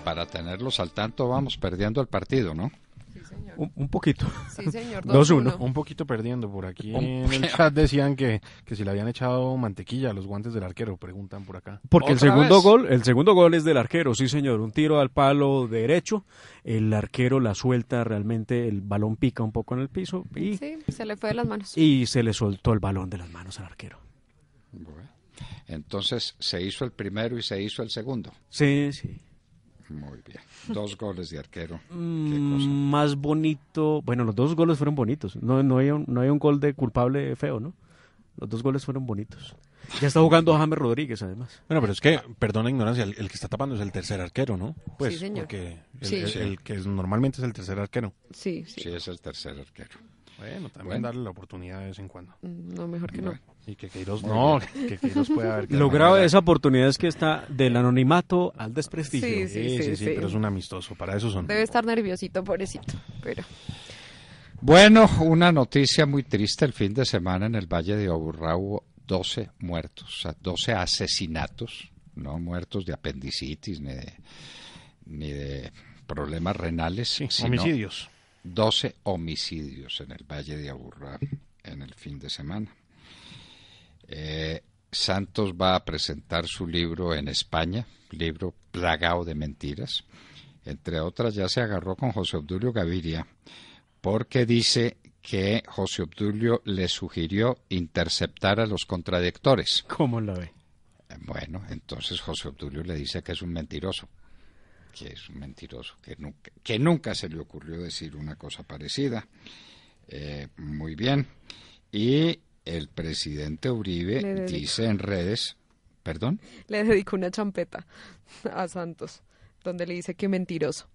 para tenerlos al tanto, vamos perdiendo el partido, ¿no? Sí, señor. Un poquito. Sí, señor. 2-1. Un poquito perdiendo. Por aquí en el chat decían que si le habían echado mantequilla a los guantes del arquero, preguntan por acá. Porque ¿Otra el segundo gol es del arquero, sí señor, un tiro al palo derecho, el arquero la suelta realmente, el balón pica un poco en el piso Sí, se le fue de las manos. y se le soltó el balón de las manos al arquero. Bueno, entonces se hizo el primero y se hizo el segundo. Sí, sí. Muy bien. 2 goles de arquero. Qué cosa. Más bonito, bueno, los 2 goles fueron bonitos, no hay un gol de culpable feo, ¿no? Los 2 goles fueron bonitos. Ya está jugando James Rodríguez, además. Bueno, pero es que, perdón la ignorancia, el que está tapando es el tercer arquero, ¿no? Pues, Sí, señor. porque Sí. el que normalmente es el tercer arquero. Sí. Sí, es el tercer arquero. Bueno, también darle la oportunidad de vez en cuando. No, mejor que no. Bueno. Y que Queiroz, que Queiroz pueda haber... Lo grave de esa oportunidad es que está del anonimato al desprestigio. Sí. Sí, pero es un amistoso, para eso son. Debe estar nerviosito, pobrecito. Pero Bueno, una noticia muy triste el fin de semana en el Valle de Aburrá hubo 12 muertos, o sea, 12 asesinatos, no muertos de apendicitis ni de problemas renales, Sí, sino homicidios. 12 homicidios en el Valle de Aburrá en el fin de semana. Santos va a presentar su libro en España, libro plagado de mentiras. Entre otras, ya se agarró con José Obdulio Gaviria, porque dice que José Obdulio le sugirió interceptar a los contradictores. ¿Cómo la ve? Bueno, entonces José Obdulio le dice que es un mentiroso, que nunca se le ocurrió decir una cosa parecida. Muy bien. Y el presidente Uribe dice en redes, ¿perdón? le dedicó una champeta a Santos, donde le dice que mentiroso.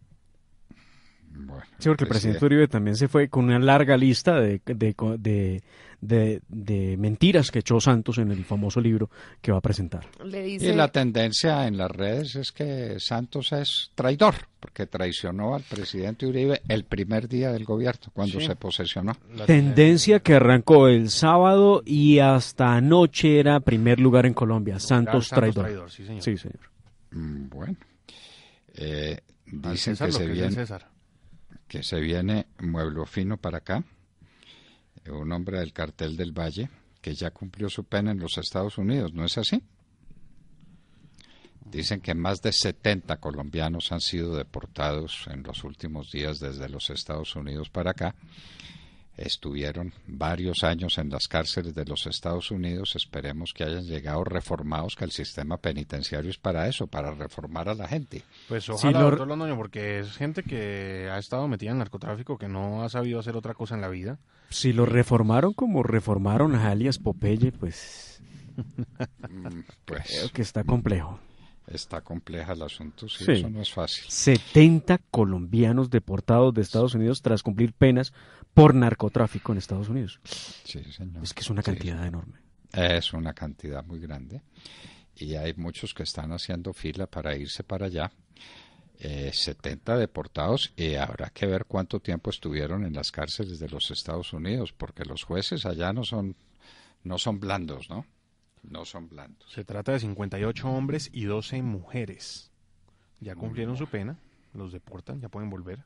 Bueno, Sí, porque el presidente Uribe también se fue con una larga lista de mentiras que echó Santos en el famoso libro que va a presentar. Le y dice, la tendencia en las redes es que Santos es traidor, porque traicionó al presidente Uribe el primer día del gobierno, cuando se posesionó. Tendencia que arrancó el sábado y hasta anoche era primer lugar en Colombia. Santos traidor. Sí, señor. Sí, señor. Bueno, Al dicen César que lo se que es del viene... César. que se viene Mueblo Fino para acá, un hombre del cartel del Valle, que ya cumplió su pena en los Estados Unidos, ¿no es así? Dicen que más de 70 colombianos han sido deportados en los últimos días desde los Estados Unidos para acá. Estuvieron varios años en las cárceles de los Estados Unidos. Esperemos que hayan llegado reformados, que el sistema penitenciario es para eso, para reformar a la gente. Pues Sí, ojalá, doctor Londoño, porque es gente que ha estado metida en narcotráfico, que no ha sabido hacer otra cosa en la vida. Si lo reformaron como reformaron a alias Popeye, pues creo Pues que está complejo. está compleja el asunto, sí, Sí. eso no es fácil. 70 colombianos deportados de Estados Unidos tras cumplir penas por narcotráfico en Estados Unidos. Sí, señor. Es que es una Sí, cantidad enorme. es una cantidad muy grande y hay muchos que están haciendo fila para irse para allá. 70 deportados y habrá que ver cuánto tiempo estuvieron en las cárceles de los Estados Unidos, porque los jueces allá no son blandos, ¿no? No son blandos. Se trata de 58 hombres y 12 mujeres. Ya cumplieron su pena, los deportan, ya pueden volver.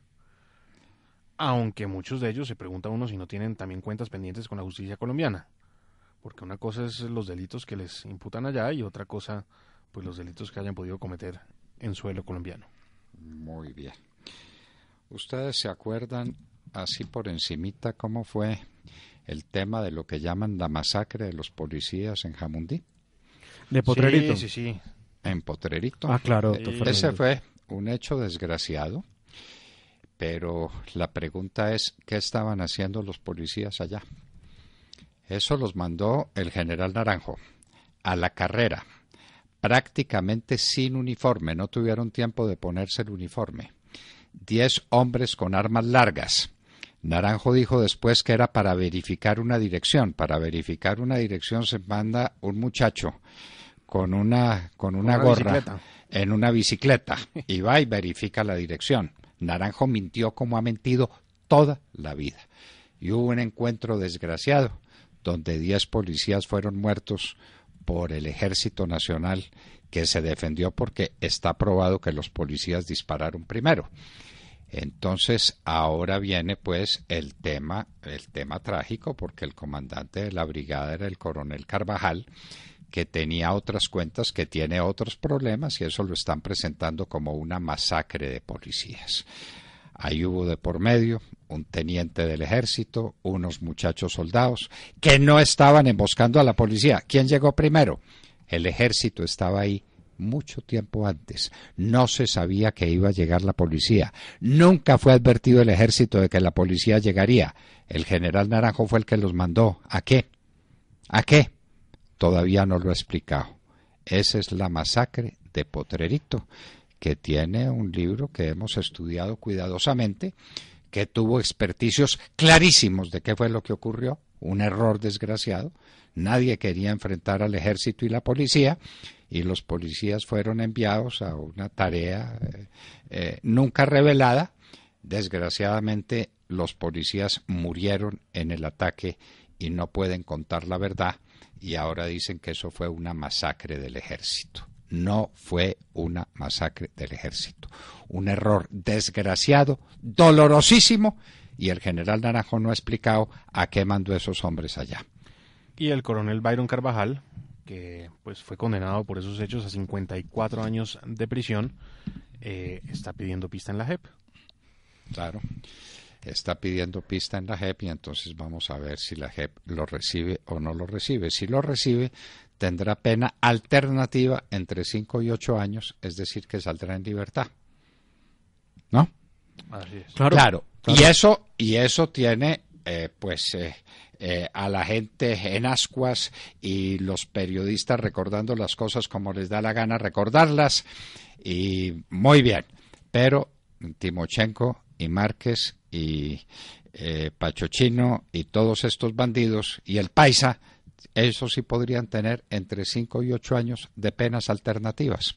Aunque muchos de ellos se pregunta uno si no tienen también cuentas pendientes con la justicia colombiana. Porque una cosa es los delitos que les imputan allá y otra cosa, pues los delitos que hayan podido cometer en suelo colombiano. Muy bien. ¿Ustedes se acuerdan así por encimita cómo fue el tema de lo que llaman la masacre de los policías en Jamundí? De Potrerito. Sí. En Potrerito. Ah, claro, doctor Fernando. Ese fue un hecho desgraciado, pero la pregunta es, ¿qué estaban haciendo los policías allá? Eso los mandó el general Naranjo a la carrera, prácticamente sin uniforme, no tuvieron tiempo de ponerse el uniforme. 10 hombres con armas largas. Naranjo dijo después que era para verificar una dirección. Para verificar una dirección se manda un muchacho con una gorra bicicleta. en una bicicleta y va y verifica la dirección. Naranjo mintió como ha mentido toda la vida. Y hubo un encuentro desgraciado donde 10 policías fueron muertos por el Ejército Nacional, que se defendió porque está probado que los policías dispararon primero. Entonces ahora viene pues el tema trágico, porque el comandante de la brigada era el coronel Carvajal, que tenía otras cuentas, que tiene otros problemas, y eso lo están presentando como una masacre de policías. Ahí hubo de por medio un teniente del ejército, unos muchachos soldados que no estaban emboscando a la policía. ¿Quién llegó primero? El ejército estaba ahí mucho tiempo antes. No se sabía que iba a llegar la policía. Nunca fue advertido el ejército de que la policía llegaría. El general Naranjo fue el que los mandó. ¿A qué? ¿A qué? Todavía no lo he explicado. Esa es la masacre de Potrerito, que tiene un libro que hemos estudiado cuidadosamente, que tuvo experticios clarísimos de qué fue lo que ocurrió, un error desgraciado. Nadie quería enfrentar al ejército y la policía, y los policías fueron enviados a una tarea nunca revelada. Desgraciadamente, los policías murieron en el ataque y no pueden contar la verdad, y ahora dicen que eso fue una masacre del ejército. No fue una masacre del ejército. Un error desgraciado, dolorosísimo, y el general Naranjo no ha explicado a qué mandó esos hombres allá. Y el coronel Byron Carvajal, que pues fue condenado por esos hechos a 54 años de prisión, está pidiendo pista en la JEP. Claro, está pidiendo pista en la JEP, y entonces vamos a ver si la JEP lo recibe o no lo recibe. Si lo recibe, tendrá pena alternativa entre 5 y 8 años, es decir, que saldrá en libertad. ¿No? Así es. Claro. Y eso tiene a la gente en ascuas, y los periodistas recordando las cosas como les da la gana recordarlas, y muy bien. Pero Timochenko y Márquez y Pachochino y todos estos bandidos y el Paisa, esos sí podrían tener entre 5 y 8 años de penas alternativas.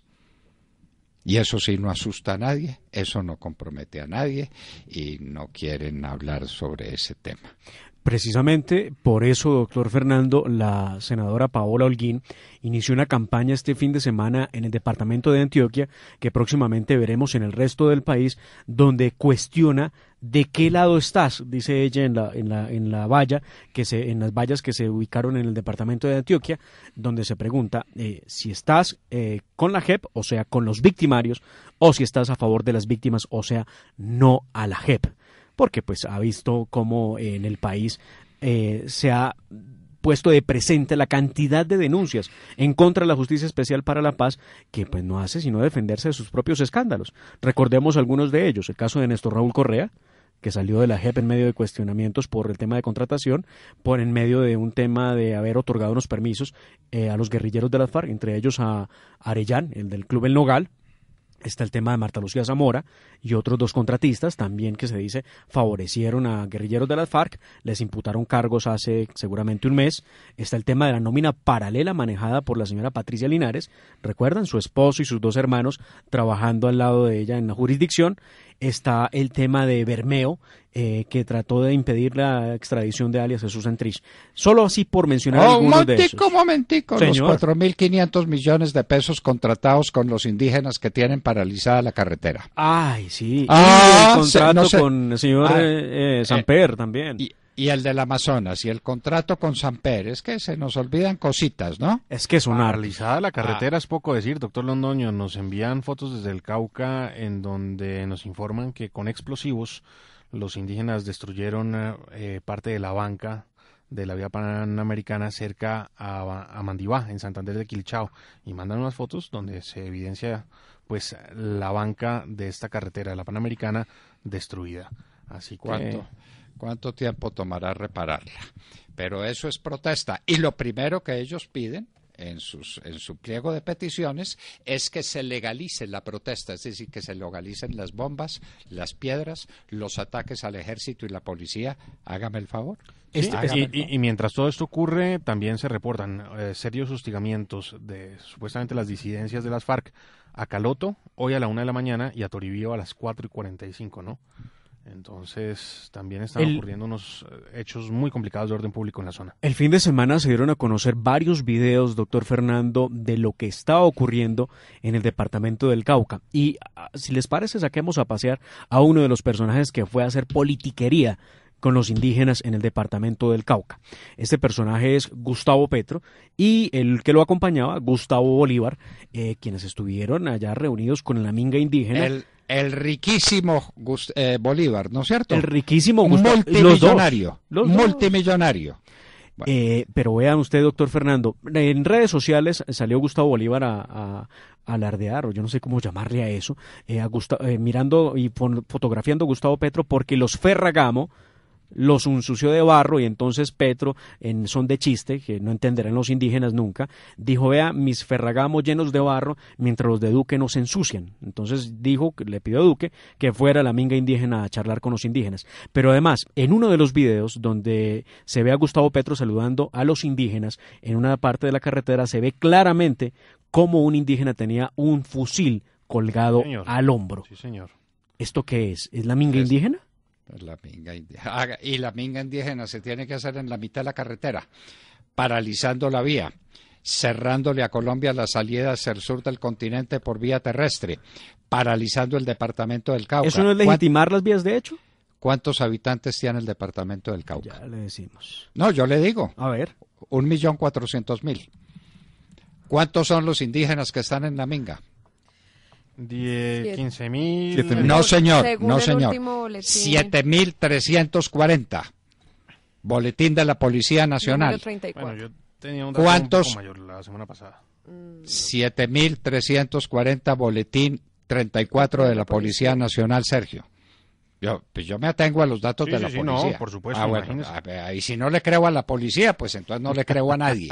Y eso sí no asusta a nadie, eso no compromete a nadie, y no quieren hablar sobre ese tema. Precisamente por eso, doctor Fernando, la senadora Paola Holguín inició una campaña este fin de semana en el departamento de Antioquia, que próximamente veremos en el resto del país, donde cuestiona de qué lado estás, dice ella en las vallas que se ubicaron en el departamento de Antioquia, donde se pregunta si estás con la JEP, o sea, con los victimarios, o si estás a favor de las víctimas, o sea, no a la JEP. Porque pues ha visto cómo en el país se ha puesto de presente la cantidad de denuncias en contra de la Justicia Especial para la Paz, que pues no hace sino defenderse de sus propios escándalos. Recordemos algunos de ellos: el caso de Néstor Raúl Correa, que salió de la JEP en medio de cuestionamientos por el tema de contratación, por en medio de un tema de haber otorgado unos permisos a los guerrilleros de las FARC, entre ellos a Arellán, el del Club El Nogal. Está el tema de Marta Lucía Zamora y otros 2 contratistas también que se dice favorecieron a guerrilleros de las FARC, les imputaron cargos hace seguramente un mes. Está el tema de la nómina paralela manejada por la señora Patricia Linares, recuerdan, su esposo y sus 2 hermanos trabajando al lado de ella en la jurisdicción. Está el tema de Bermeo, que trató de impedir la extradición de alias Jesús Santrich. Solo así por mencionar algunos de esos. Momentico, Señor. Los 4.500 millones de pesos contratados con los indígenas que tienen paralizada la carretera. Ay, sí. Ah, y el contrato no sé. con el señor Samper también. Y el del Amazonas, y el contrato con Samper. Es que se nos olvidan cositas, ¿no? Es que son Paralizada la carretera es poco decir, doctor Londoño. Nos envían fotos desde el Cauca en donde nos informan que con explosivos los indígenas destruyeron parte de la banca de la vía panamericana cerca a Mandibá, en Santander de Quilichao, y mandan unas fotos donde se evidencia pues la banca de esta carretera, la panamericana, destruida. Así que... ¿Cuánto tiempo tomará repararla? Pero eso es protesta. Y lo primero que ellos piden en su pliego de peticiones es que se legalice la protesta, es decir, que se legalicen las bombas, las piedras, los ataques al ejército y la policía. Hágame el favor. Y mientras todo esto ocurre, también se reportan serios hostigamientos de supuestamente las disidencias de las FARC a Caloto, hoy a la 1 de la mañana, y a Toribío a las 4:45, ¿no? Entonces, también están ocurriendo unos hechos muy complicados de orden público en la zona. El fin de semana se dieron a conocer varios videos, doctor Fernando, de lo que estaba ocurriendo en el departamento del Cauca. Y si les parece, saquemos a pasear a uno de los personajes que fue a hacer politiquería con los indígenas en el departamento del Cauca. Este personaje es Gustavo Petro y el que lo acompañaba, Gustavo Bolívar, quienes estuvieron allá reunidos con la minga indígena. El riquísimo Bolívar, ¿no es cierto? El riquísimo Gustavo. Multimillonario. Los dos. Multimillonario. Bueno. Pero vean usted, doctor Fernando, en redes sociales salió Gustavo Bolívar a alardear, o yo no sé cómo llamarle a eso, mirando y fotografiando a Gustavo Petro porque los Ferragamo los ensució de barro, y entonces Petro, en son de chiste, que no entenderán los indígenas nunca, dijo: vea, mis Ferragamo llenos de barro, mientras los de Duque nos ensucian. Entonces dijo, le pidió a Duque que fuera a la minga indígena a charlar con los indígenas. Pero además, en uno de los videos donde se ve a Gustavo Petro saludando a los indígenas, en una parte de la carretera se ve claramente cómo un indígena tenía un fusil colgado al hombro. Sí, señor. ¿Esto qué es? ¿Es la minga indígena? La minga indígena. Y la minga indígena se tiene que hacer en la mitad de la carretera, paralizando la vía, cerrándole a Colombia la salida hacia el sur del continente por vía terrestre, paralizando el departamento del Cauca. ¿Eso no es legitimar las vías de hecho? ¿Cuántos habitantes tiene el departamento del Cauca? Ya le decimos. No, yo le digo. A ver. 1.400.000. ¿Cuántos son los indígenas que están en la minga? 15.000. No, señor, Según no, el señor. último boletín. 7.340. Boletín de la Policía Nacional. Número 34. Bueno, yo tenía un dato ¿Cuántos? un poco mayor la semana pasada. 7.340, boletín 34 de la Policía Nacional, Sergio. Yo me atengo a los datos de la policía. No, por supuesto. Bueno, y si no le creo a la policía, pues entonces no le creo a nadie.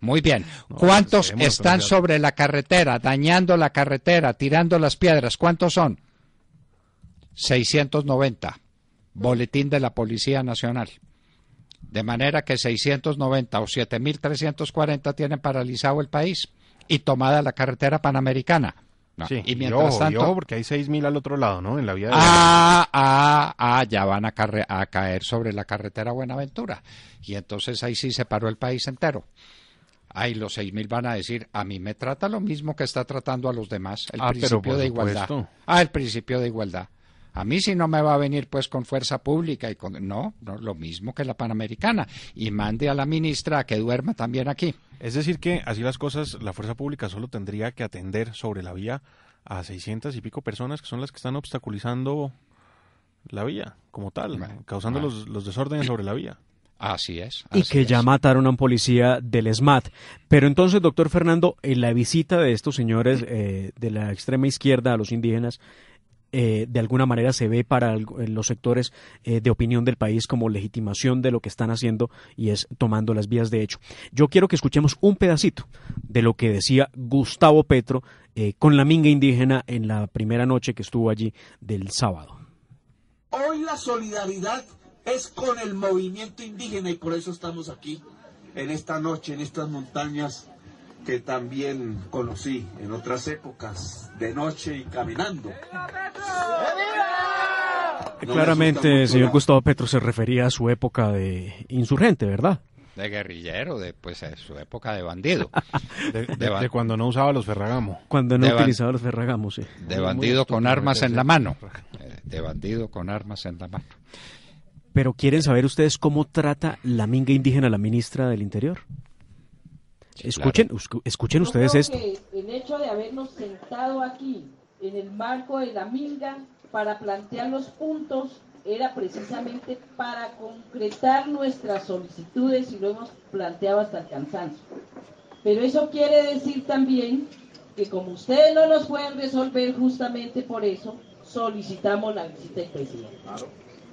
Muy bien. ¿Cuántos están sobre la carretera, dañando la carretera, tirando las piedras? ¿Cuántos son? 690. Boletín de la Policía Nacional. De manera que 690 o 7.340 tienen paralizado el país y tomada la carretera panamericana. No. Sí, y mientras tanto, porque hay 6.000 al otro lado, ¿no? En la vía de... ya van a caer sobre la carretera Buenaventura. Y entonces ahí sí se paró el país entero. Ahí los 6.000 van a decir: a mí me trata lo mismo que está tratando a los demás. El principio de igualdad. El principio de igualdad. A mí sí no me va a venir pues con fuerza pública y con... No, lo mismo que la Panamericana. Y mande a la ministra a que duerma también aquí. Es decir que, así las cosas, la fuerza pública solo tendría que atender sobre la vía a 600 y pico personas que son las que están obstaculizando la vía como tal, causando los desórdenes sobre la vía. Así es. Y que ya mataron a un policía del SMAT. Pero entonces, doctor Fernando, en la visita de estos señores de la extrema izquierda a los indígenas, de alguna manera se ve para los sectores de opinión del país como legitimación de lo que están haciendo, y es tomando las vías de hecho. Yo quiero que escuchemos un pedacito de lo que decía Gustavo Petro con la minga indígena en la primera noche que estuvo allí del sábado. Hoy la solidaridad es con el movimiento indígena y por eso estamos aquí en esta noche, en estas montañas que también conocí en otras épocas, de noche y caminando. Claramente, señor Gustavo Petro se refería a su época de insurgente, ¿verdad? De guerrillero, de su época de bandido. de cuando no usaba los Ferragamo. Cuando no utilizaba los Ferragamo, sí. De bandido con armas en la mano. De bandido con armas en la mano. Pero ¿quieren saber ustedes cómo trata la minga indígena a la ministra del Interior? Escuchen, claro. Escuchen ustedes esto. Que el hecho de habernos sentado aquí en el marco de la minga para plantear los puntos era precisamente para concretar nuestras solicitudes, y lo hemos planteado hasta el cansancio. Pero eso quiere decir también que como ustedes no nos pueden resolver, justamente por eso solicitamos la visita del presidente.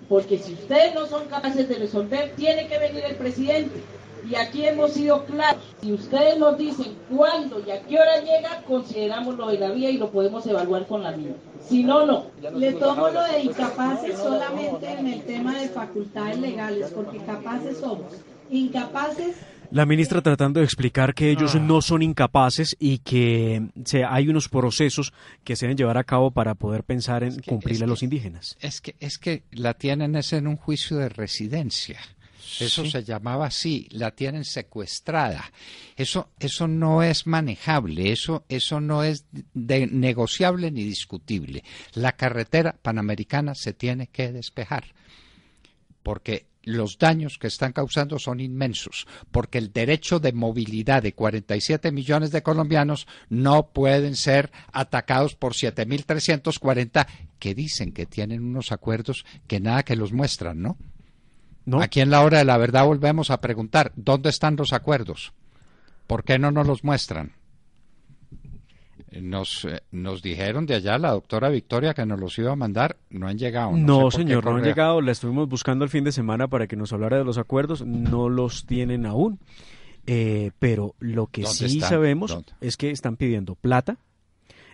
Porque si ustedes no son capaces de resolver, tiene que venir el presidente. Y aquí hemos sido claros. Si ustedes nos dicen cuándo y a qué hora llega, consideramos lo de la vía y lo podemos evaluar con la vía. Si no, no. Le tomo lo de incapaces solamente en el tema de facultades legales, porque capaces somos. Incapaces La ministra tratando de explicar que ellos no son incapaces y que hay unos procesos que se deben llevar a cabo para poder pensar en cumplirle a los indígenas. Es que la tienen en un juicio de residencia. Eso se llamaba así, la tienen secuestrada. Eso no es manejable, eso no es negociable ni discutible. La carretera panamericana se tiene que despejar, porque los daños que están causando son inmensos, porque el derecho de movilidad de 47 millones de colombianos no pueden ser atacados por 7.340 que dicen que tienen unos acuerdos que nada que los muestran, ¿no? ¿No? Aquí en la hora de la verdad volvemos a preguntar, ¿dónde están los acuerdos? ¿Por qué no nos los muestran? Nos dijeron de allá la doctora Victoria que nos los iba a mandar, no han llegado. No, señor, no han llegado, la estuvimos buscando el fin de semana para que nos hablara de los acuerdos, no los tienen aún, pero lo que sí sabemos es que están pidiendo plata,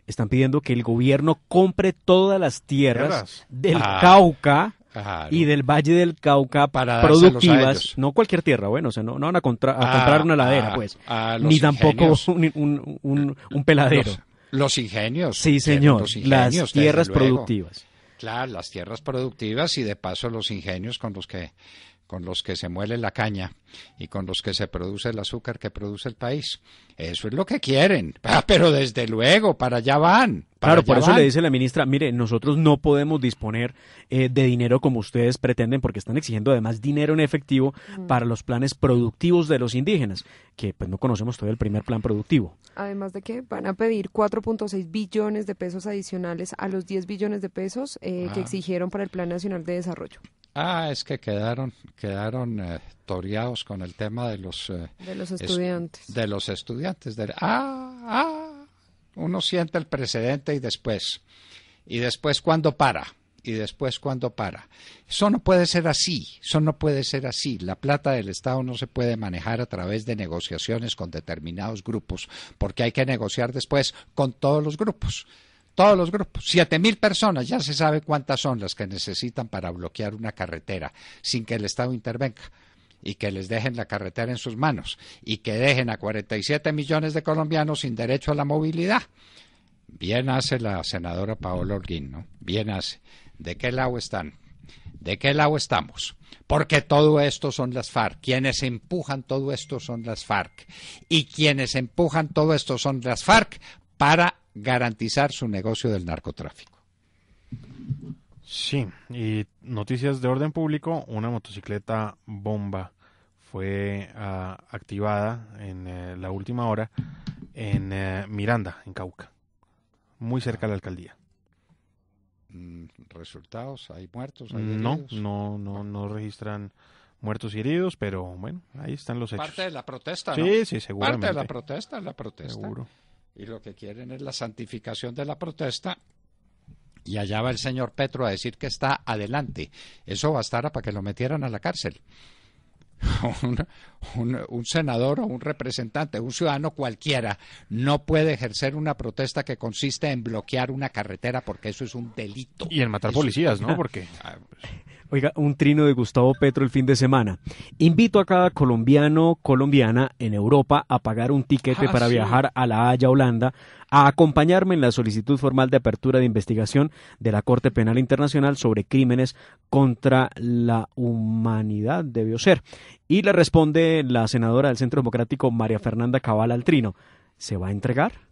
están pidiendo que el gobierno compre todas las tierras del Cauca. Claro. Y del Valle del Cauca para productivas, no cualquier tierra, bueno, o sea, no van a comprar una ladera, pues, ni tampoco un peladero. Los ingenios. Sí, señor, las tierras productivas. Claro, las tierras productivas y de paso los ingenios con los que se muele la caña y con los que se produce el azúcar que produce el país. Eso es lo que quieren, pero desde luego, para allá van. Claro, por eso le dice la ministra, mire, nosotros no podemos disponer de dinero como ustedes pretenden, porque están exigiendo además dinero en efectivo para los planes productivos de los indígenas, que pues no conocemos todavía el primer plan productivo. Además de que van a pedir 4.6 billones de pesos adicionales a los 10 billones de pesos que exigieron para el Plan Nacional de Desarrollo. Es que quedaron toreados con el tema de los estudiantes. De los estudiantes. Uno siente el precedente y después cuando para. Eso no puede ser así, La plata del Estado no se puede manejar a través de negociaciones con determinados grupos, porque hay que negociar después con todos los grupos. 7.000 personas, ya se sabe cuántas son las que necesitan para bloquear una carretera sin que el Estado intervenga y que les dejen la carretera en sus manos y que dejen a 47 millones de colombianos sin derecho a la movilidad. Bien hace la senadora Paola Holguín, ¿no? Bien hace. ¿De qué lado están? ¿De qué lado estamos? Porque todo esto son las FARC. Quienes empujan todo esto son las FARC. Y quienes empujan todo esto son las FARC para garantizar su negocio del narcotráfico. Sí, y noticias de orden público, una motocicleta bomba fue activada en la última hora en Miranda, en Cauca, muy cerca de la alcaldía. ¿Resultados? ¿Hay muertos? ¿Hay heridos? No registran muertos y heridos, pero bueno, ahí están los hechos. Parte de la protesta, ¿no? Sí, seguramente. Parte de la protesta. Seguro. Y lo que quieren es la santificación de la protesta. Y allá va el señor Petro a decir que está adelante. Eso bastara para que lo metieran a la cárcel. Un senador o un representante, un ciudadano cualquiera, no puede ejercer una protesta que consiste en bloquear una carretera porque eso es un delito. Y en matar policías, ¿no? Porque... Oiga, un trino de Gustavo Petro el fin de semana. Invito a cada colombiana en Europa a pagar un tiquete para viajar a La Haya, Holanda, a acompañarme en la solicitud formal de apertura de investigación de la Corte Penal Internacional sobre crímenes contra la humanidad, debió ser. Y le responde la senadora del Centro Democrático, María Fernanda Cabal, al trino. ¿Se va a entregar?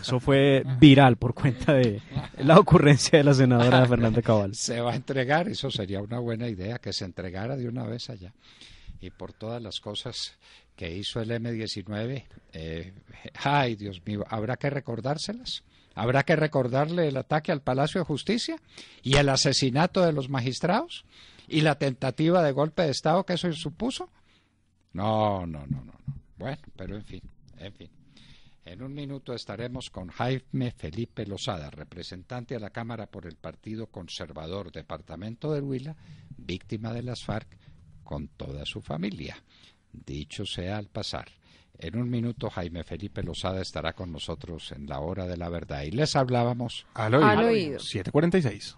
Eso fue viral por cuenta de la ocurrencia de la senadora Fernanda Cabal. Se va a entregar, eso sería una buena idea, que se entregara de una vez allá. Y por todas las cosas que hizo el M-19, ay Dios mío, ¿habrá que recordárselas? ¿Habrá que recordarle el ataque al Palacio de Justicia y el asesinato de los magistrados y la tentativa de golpe de Estado que eso supuso? No. Bueno, pero en fin. En un minuto estaremos con Jaime Felipe Lozada, representante a la Cámara por el Partido Conservador, Departamento del Huila, víctima de las FARC, con toda su familia. Dicho sea al pasar. En un minuto Jaime Felipe Lozada estará con nosotros en la hora de la verdad. Y les hablábamos al oído. 7:46.